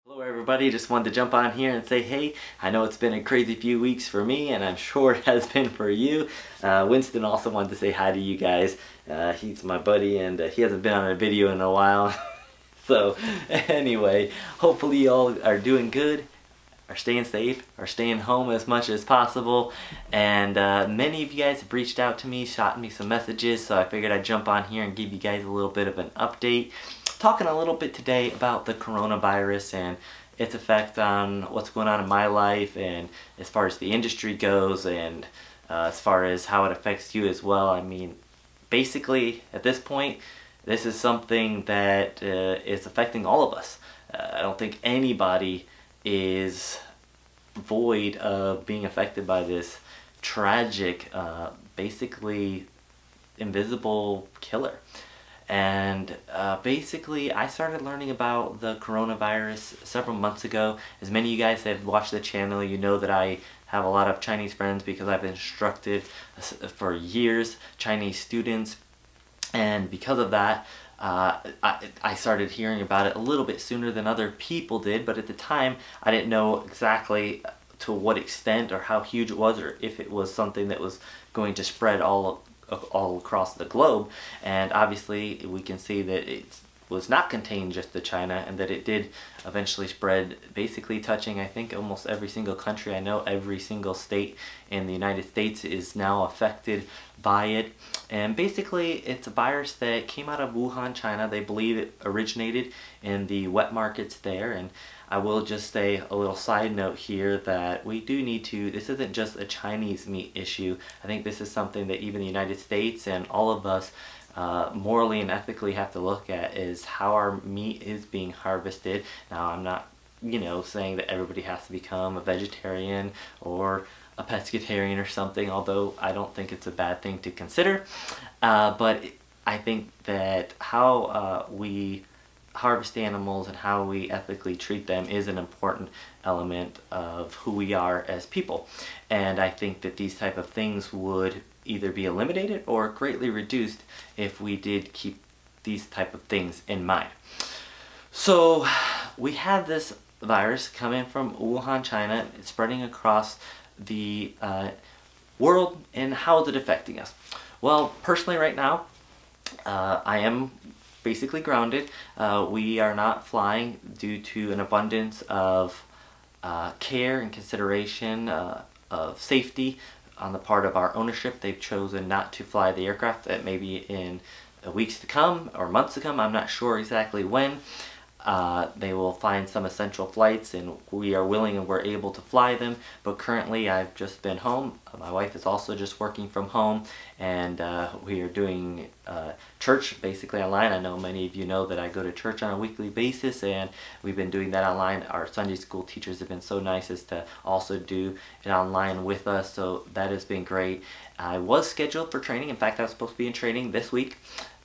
Hello everybody, just wanted to jump on here and say hey. I know it's been a crazy few weeks for me and I'm sure it has been for you. Winston also wanted to say hi to you guys. He's my buddy and he hasn't been on a video in a while. So anyway, hopefully you all are doing good, are staying safe, are staying home as much as possible. And many of you guys have reached out to me, shot me some messages, so I figured I'd jump on here and give you guys a little bit of an update. Talking a little bit today about the coronavirus and its effect on what's going on in my life, and as far as the industry goes, and as far as how it affects you as well. I mean, basically at this point, this is something that is affecting all of us. I don't think anybody is void of being affected by this tragic, basically invisible killer. And basically I started learning about the coronavirus several months ago. As many of you guys have watched the channel, you know that I have a lot of Chinese friends because I've instructed for years Chinese students, and because of that I started hearing about it a little bit sooner than other people did, but at the time I didn't know exactly to what extent or how huge it was, or if it was something that was going to spread all across the globe. And obviously we can see that it was not contained just to China, and that it did eventually spread, basically touching I think almost every single country. I know every single state in the United States is now affected by it. And basically it's a virus that came out of Wuhan, China. They believe it originated in the wet markets there. And I will just say a little side note here that we do need to, this isn't just a Chinese meat issue. I think this is something that even the United States and all of us morally and ethically have to look at, is how our meat is being harvested. Now I'm not, saying that everybody has to become a vegetarian or a pescatarian or something, although I don't think it's a bad thing to consider. But I think that how we harvest animals and how we ethically treat them is an important element of who we are as people. And I think that these type of things would either be eliminated or greatly reduced if we did keep these type of things in mind. So we have this virus coming from Wuhan, China. It's spreading across the world. And how is it affecting us? Well, personally right now, I am basically grounded. We are not flying due to an abundance of care and consideration of safety on the part of our ownership. They've chosen not to fly the aircraft. That may be in weeks to come or months to come. I'm not sure exactly when. They will find some essential flights, and we are willing and we're able to fly them. But currently I've just been home. My wife is also just working from home, and we are doing church basically online. I know many of you know that I go to church on a weekly basis, and we've been doing that online. Our Sunday school teachers have been so nice as to also do it online with us, so that has been great. I was scheduled for training. In fact, I was supposed to be in training this week,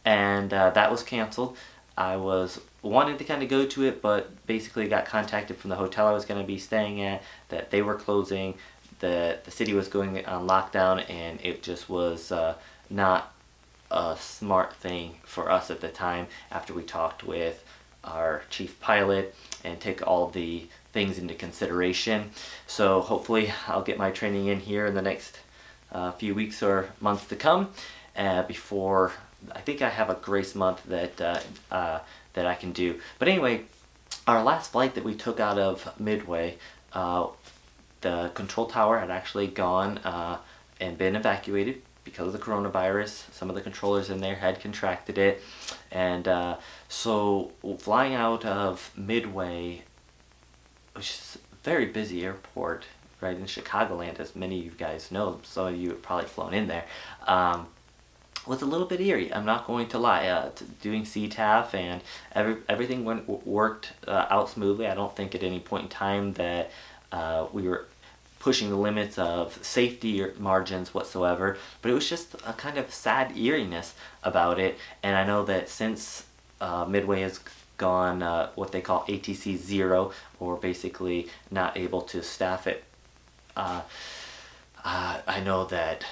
and that was canceled. I was wanting to kind of go to it, but basically got contacted from the hotel I was going to be staying at that they were closing, the city was going on lockdown, and it just was not a smart thing for us at the time after we talked with our chief pilot and take all the things into consideration. So hopefully I'll get my training in here in the next few weeks or months to come before. I think I have a grace month that that I can do. But anyway, our last flight that we took out of Midway, the control tower had actually gone and been evacuated because of the coronavirus. Some of the controllers in there had contracted it, and so flying out of Midway, which is a very busy airport right in Chicagoland, as many of you guys know, some of you have probably flown in there, was a little bit eerie. I'm not going to lie. Doing CTAF and everything worked out smoothly. I don't think at any point in time that we were pushing the limits of safety margins whatsoever, but it was just a kind of sad eeriness about it. And I know that since Midway has gone what they call ATC 0, or basically not able to staff it, I know that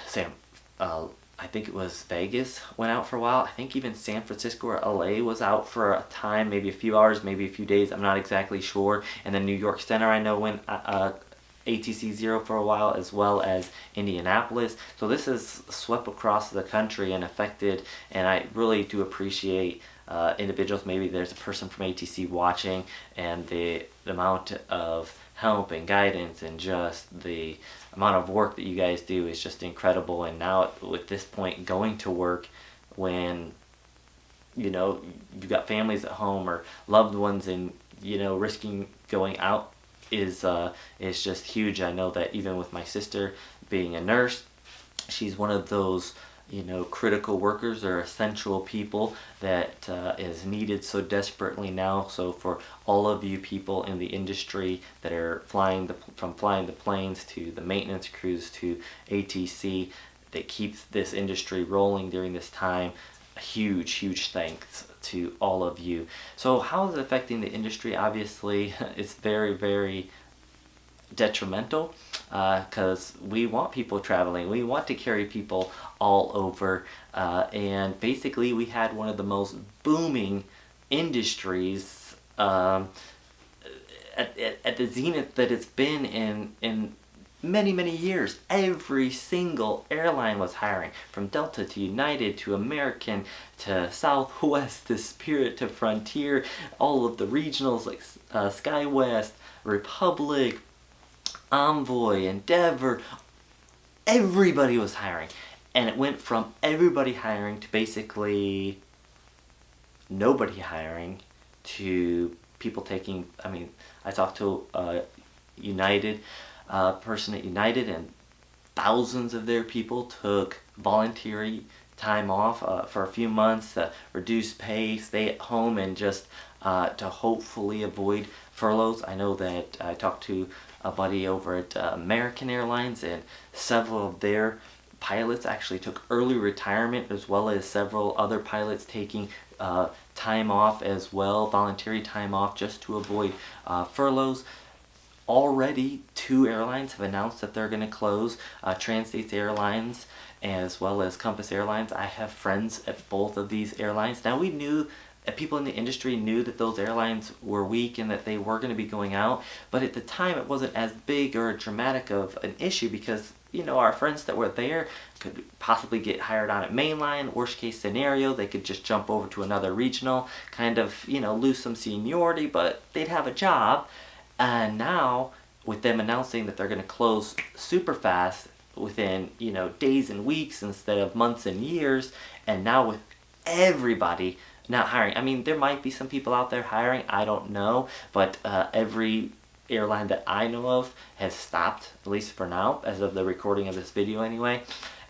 I think it was Vegas went out for a while. I think even San Francisco or LA was out for a time, maybe a few hours, maybe a few days. I'm not exactly sure. And then New York Center, I know, went ATC 0 for a while, as well as Indianapolis. So this has swept across the country and affected, and I really do appreciate individuals. Maybe there's a person from ATC watching, and the amount of help and guidance and just the amount of work that you guys do is just incredible. And now with this point, going to work when you've got families at home or loved ones, and risking going out is just huge. I know that even with my sister being a nurse, she's one of those critical workers or essential people that is needed so desperately now. So for all of you people in the industry that are from flying the planes to the maintenance crews to ATC that keeps this industry rolling during this time, a huge thanks to all of you. So how is it affecting the industry? Obviously, it's very, very detrimental, because we want people traveling. We want to carry people all over, and basically we had one of the most booming industries at the zenith that it's been in many years. Every single airline was hiring, from Delta to United to American to Southwest to Spirit to Frontier, all of the regionals like SkyWest, Republic, Envoy, Endeavor. Everybody was hiring, and it went from everybody hiring to basically nobody hiring to people taking. I talked to United person at United, and thousands of their people took voluntary time off for a few months to reduce pay, stay at home, and just to hopefully avoid furloughs. I know that I talked to a buddy over at American Airlines, and several of their pilots actually took early retirement, as well as several other pilots taking time off as well, voluntary time off, just to avoid furloughs. Already 2 airlines have announced that they're going to close, Trans-States Airlines as well as Compass Airlines. I have friends at both of these airlines. Now, we knew, people in the industry knew that those airlines were weak and that they were going to be going out, but at the time it wasn't as big or dramatic of an issue, because our friends that were there could possibly get hired on at mainline. Worst case scenario, they could just jump over to another regional, kind of lose some seniority, but they'd have a job. And now, with them announcing that they're going to close super fast within, days and weeks instead of months and years, and now with everybody not hiring. There might be some people out there hiring, I don't know, but every airline that I know of has stopped, at least for now, as of the recording of this video anyway.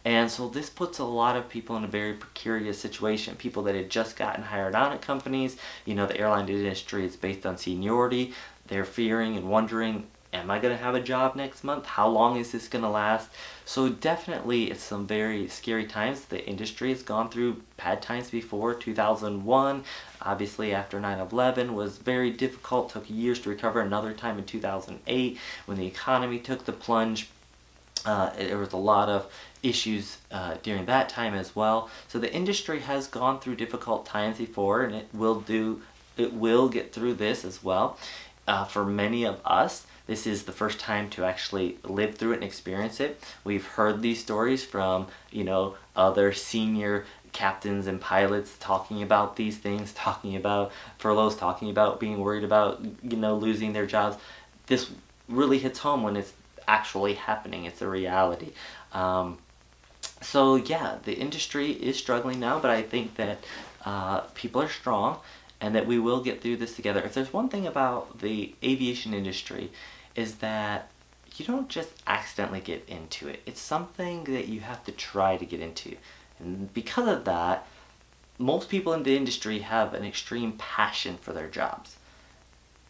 And so this puts a lot of people in a very precarious situation. People that had just gotten hired on at companies, the airline industry is based on seniority. They're fearing and wondering, am I going to have a job next month? How long is this going to last? So definitely it's some very scary times. The industry has gone through bad times before. 2001, obviously after 9/11, was very difficult, took years to recover. Another time in 2008 when the economy took the plunge. There was a lot of issues during that time as well. So the industry has gone through difficult times before, and it will get through this as well. For many of us, this is the first time to actually live through it and experience it. We've heard these stories from, other senior captains and pilots talking about these things, talking about furloughs, talking about being worried about, losing their jobs. This really hits home when it's actually happening. It's a reality. So yeah, the industry is struggling now, but I think that people are strong, and that we will get through this together. If there's one thing about the aviation industry, is that you don't just accidentally get into it. It's something that you have to try to get into. And because of that, most people in the industry have an extreme passion for their jobs.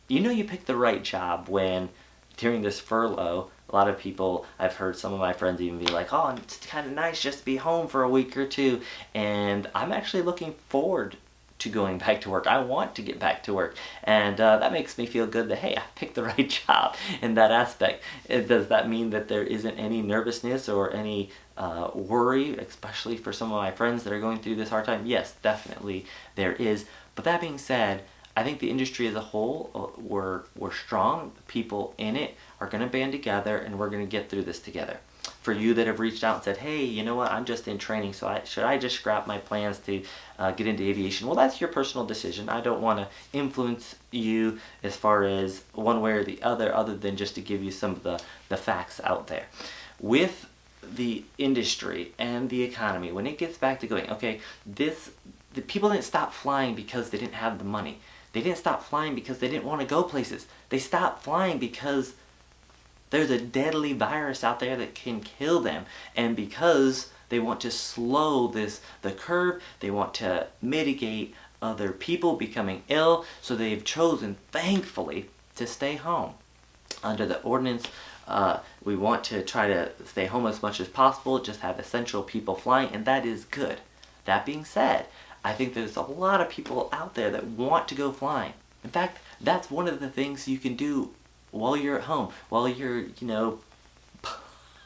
You pick the right job when, during this furlough, a lot of people, I've heard some of my friends even be like, oh, it's kind of nice just to be home for a week or two. And I'm actually looking forward to going back to work. I want to get back to work, and that makes me feel good that, hey, I picked the right job in that aspect. Does that mean that there isn't any nervousness or any worry, especially for some of my friends that are going through this hard time? Yes, definitely there is. But that being said, I think the industry as a whole, we're strong. The people in it are going to band together, and we're going to get through this together. For you that have reached out and said, hey, you know what, I'm just in training, so should I just scrap my plans to get into aviation? Well, that's your personal decision. I don't want to influence you as far as one way or the other than just to give you some of the facts out there. With the industry and the economy, when it gets back to going, okay, the people didn't stop flying because they didn't have the money. They didn't stop flying because they didn't want to go places. They stopped flying because there's a deadly virus out there that can kill them, and because they want to slow the curve, they want to mitigate other people becoming ill, so they've chosen, thankfully, to stay home. Under the ordinance, we want to try to stay home as much as possible, just have essential people flying, and that is good. That being said, I think there's a lot of people out there that want to go flying. In fact, that's one of the things you can do while you're at home, while you're,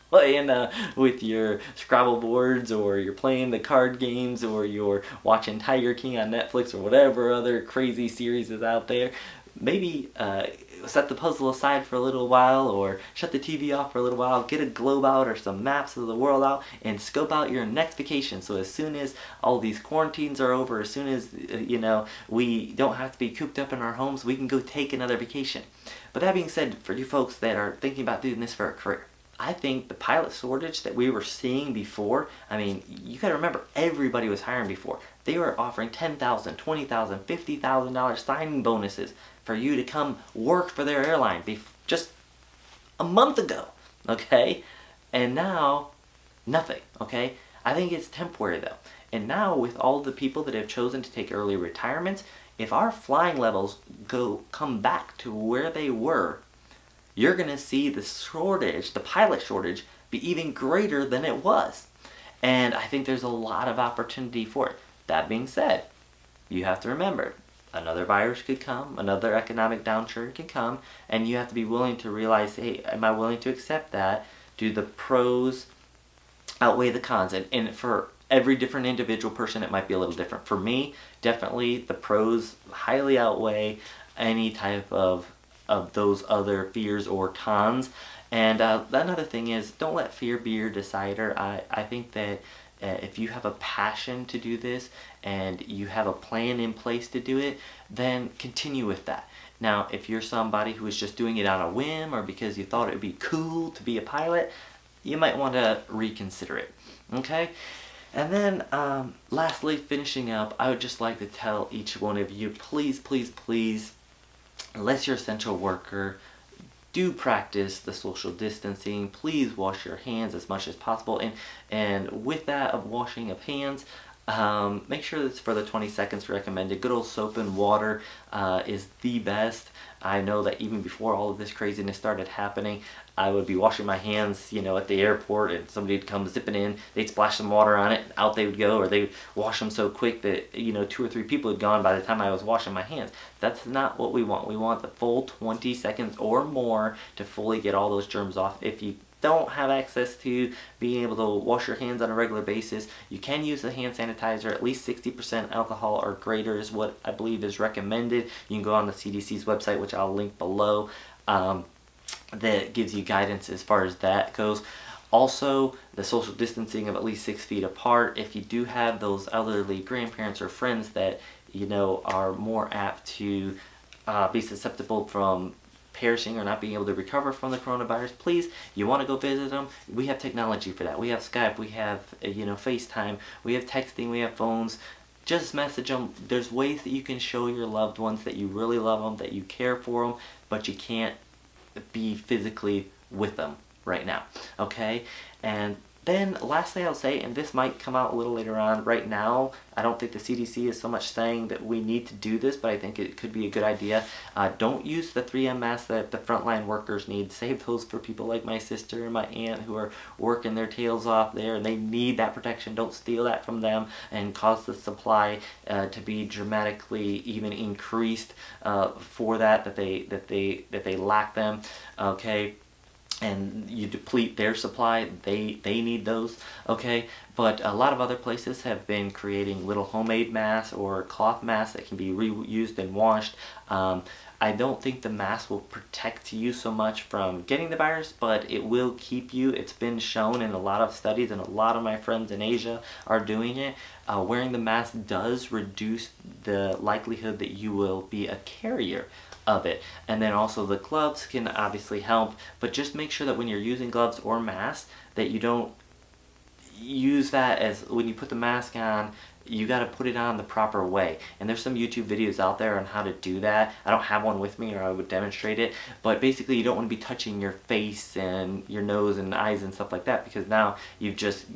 playing with your Scrabble boards, or you're playing the card games, or you're watching Tiger King on Netflix, or whatever other crazy series is out there. Maybe set the puzzle aside for a little while, or shut the TV off for a little while, get a globe out or some maps of the world out, and scope out your next vacation. So as soon as all these quarantines are over, as soon as we don't have to be cooped up in our homes, we can go take another vacation. But that being said, for you folks that are thinking about doing this for a career, I think the pilot shortage that we were seeing before, I mean, you gotta remember, everybody was hiring before. They were offering $10,000, $20,000, $50,000 signing bonuses for you to come work for their airline just a month ago, okay? And now, nothing, okay? I think it's temporary though. And now with all the people that have chosen to take early retirements, if our flying levels come back to where they were, you're going to see the pilot shortage, be even greater than it was. And I think there's a lot of opportunity for it. That being said, you have to remember, another virus could come, another economic downturn can come, and you have to be willing to realize, hey, am I willing to accept that? Do the pros outweigh the cons? And for every different individual person, it might be a little different. For me, definitely the pros highly outweigh any type of those other fears or cons. And another thing is, don't let fear be your decider. I think that if you have a passion to do this and you have a plan in place to do it, then continue with that. Now, if you're somebody who is just doing it on a whim, or because you thought it would be cool to be a pilot, you might want to reconsider it. Okay? And then, lastly, finishing up, I would just like to tell each one of you, please, please, please, unless you're an essential worker, do practice the social distancing. Please wash your hands as much as possible. And with that of washing of hands, make sure it's for the 20 seconds recommended. Good old soap and water is the best. I know that even before all of this craziness started happening, I would be washing my hands, at the airport, and somebody would come zipping in, they'd splash some water on it, and out they would go, or they'd wash them so quick that, 2 or 3 people had gone by the time I was washing my hands. That's not what we want. We want the full 20 seconds or more to fully get all those germs off. If you don't have access to being able to wash your hands on a regular basis, you can use the hand sanitizer. At least 60% alcohol or greater is what I believe is recommended. You can go on the CDC's website, which I'll link below, that gives you guidance as far as that goes. Also, the social distancing of at least 6 feet apart. If you do have those elderly grandparents or friends that are more apt to be susceptible from perishing or not being able to recover from the coronavirus, please, you want to go visit them, we have technology for that. We have Skype, we have FaceTime, we have texting, we have phones. Just message them. There's ways that you can show your loved ones that you really love them, that you care for them, but you can't be physically with them right now, okay? And Then lastly I'll say, and this might come out a little later on, right now I don't think the CDC is so much saying that we need to do this, but I think it could be a good idea. Don't use the 3M masks that the frontline workers need. Save those for people like my sister and my aunt who are working their tails off there, and they need that protection. Don't steal that from them and cause the supply to be dramatically even increased for that they lack them. Okay, and you deplete their supply. They need those. Okay, but a lot of other places have been creating little homemade masks or cloth masks that can be reused and washed. I don't think the mask will protect you so much from getting the virus, but it will keep you. It's been shown in a lot of studies, and a lot of my friends in Asia are doing it. Wearing the mask does reduce the likelihood that you will be a carrier of it. And then also the gloves can obviously help, but just make sure that when you're using gloves or masks that you don't use that as, when you put the mask on, you got to put it on the proper way. And there's some YouTube videos out there on how to do that. I don't have one with me, or I would demonstrate it, but basically you don't want to be touching your face and your nose and eyes and stuff like that, because now you've just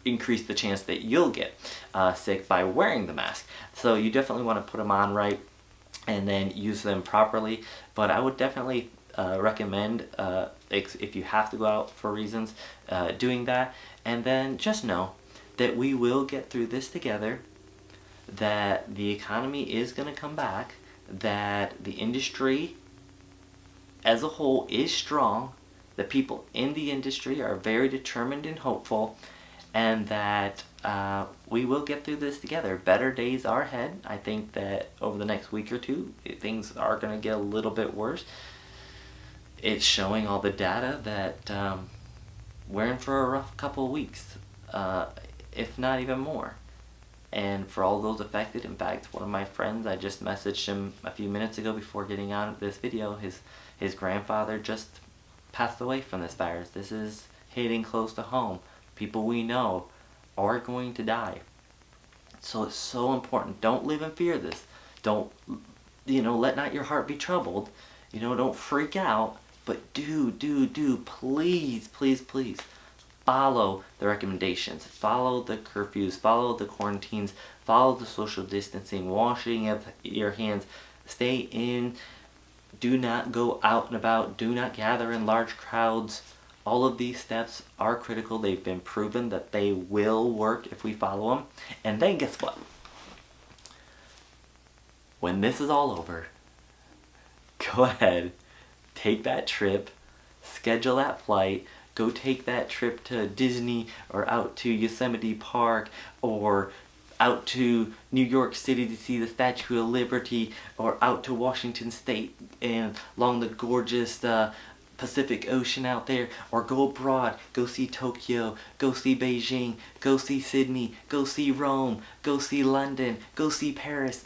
increased the chance that you'll get sick by wearing the mask. So you definitely want to put them on right and then use them properly. But I would definitely recommend, if you have to go out for reasons, doing that. And then just know that we will get through this together, that the economy is going to come back, that the industry as a whole is strong, the people in the industry are very determined and hopeful, and that we will get through this together. Better days are ahead. I think that over the next week or two, things are going to get a little bit worse. It's showing all the data that we're in for a rough couple of weeks, if not even more. And for all those affected, in fact, one of my friends, I just messaged him a few minutes ago before getting on this video, his grandfather just passed away from this virus. This is hitting close to home. People we know are going to die. So it's so important. Don't live in fear of this. Don't, let not your heart be troubled. Don't freak out. But do, please, follow the recommendations. Follow the curfews. Follow the quarantines. Follow the social distancing. Washing of your hands. Stay in. Do not go out and about. Do not gather in large crowds. All of these steps are critical. They've been proven that they will work if we follow them. And then guess what? When this is all over, go ahead, take that trip, schedule that flight, go take that trip to Disney or out to Yosemite Park or out to New York City to see the Statue of Liberty, or out to Washington State and along the gorgeous Pacific Ocean out there, or go abroad, go see Tokyo, go see Beijing, go see Sydney, go see Rome, go see London, go see Paris.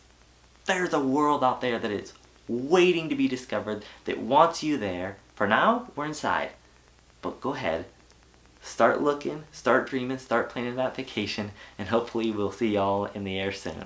There's a world out there that is waiting to be discovered, that wants you there. For now, we're inside. But go ahead, start looking, start dreaming, start planning that vacation, and hopefully we'll see y'all in the air soon.